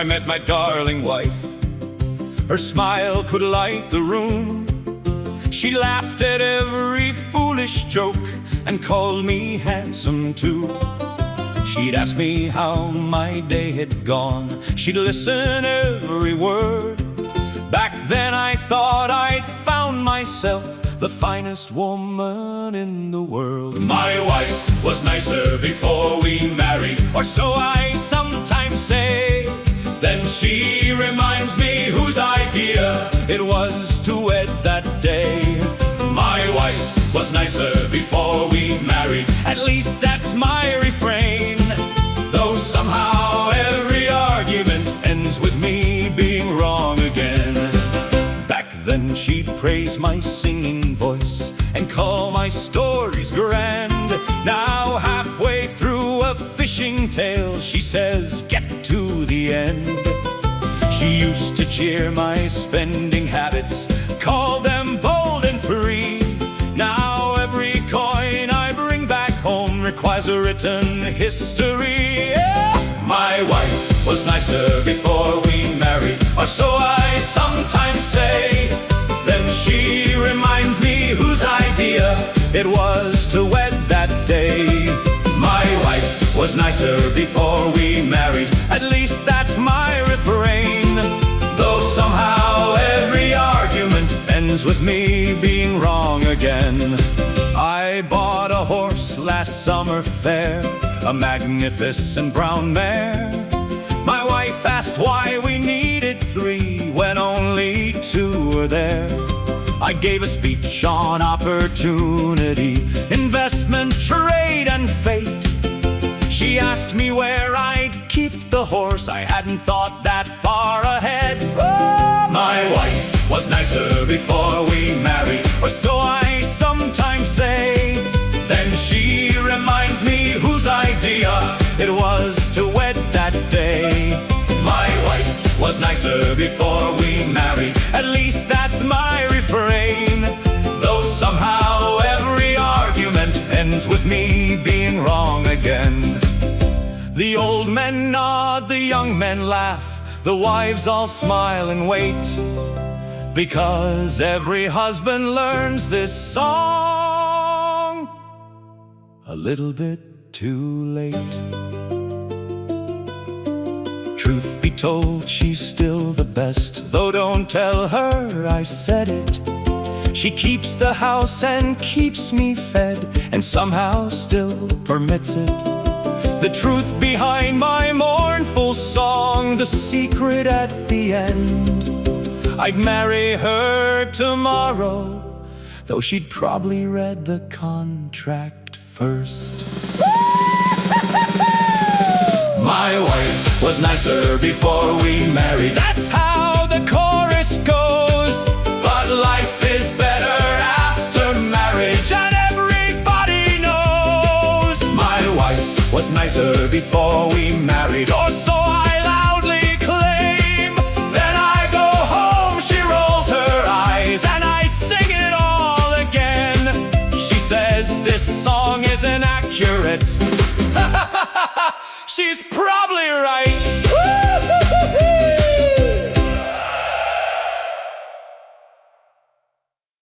I met my darling wife. Her smile could light the room. She laughed at every foolish joke and called me handsome too. She'd ask me how my day had gone. She'd listen every word. Back then I thought I'd found myself the finest woman in the world. My wife was nicer before we married, or so I sometimes say. Then she reminds me whose idea it was to wed that day. My wife was nicer before we married, at least that's my refrain. Though somehow every argument ends with me being wrong again. Back then she'd praise my singing voice and call my stories grand. Now halfway through a fishing tale, she says, get to the end. She used to cheer my spending habits, call them bold and free. Now every coin I bring back home requires a written history. Yeah. My wife was nicer before we married, or so I sometimes say. Then she reminds me whose idea it was to wed that day. My wife was nicer before we married, at least that's my refrain. Though somehow every argument ends with me being wrong again. I bought a horse last summer fair, a magnificent brown mare. My wife asked why we needed 3 when only 2 were there. I gave a speech on opportunity, investment, trade, and fate. She asked me where I'd keep the horse. I hadn't thought that far ahead. Oh, my wife was nicer before we married, or so I sometimes say. Then she reminds me whose idea it was to wed that day. My wife was nicer before we married, at least that's my refrain. Though somehow every argument ends with me being wrong again. The old men nod, the young men laugh, the wives all smile and wait, because every husband learns this song a little bit too late. Truth be told, she's still the best, though don't tell her I said it. She keeps the house and keeps me fed, and somehow still permits it. The truth behind my mournful song, the secret at the end. I'd marry her tomorrow, though she'd probably read the contract first. My wife was nicer before we married, that's how the chorus goes. But life is better after marriage, and everybody knows. My wife was nicer before we married, or so I loudly claim. Then I go home, she rolls her eyes, and I sing it all again. She says this song is inaccurate. She's probably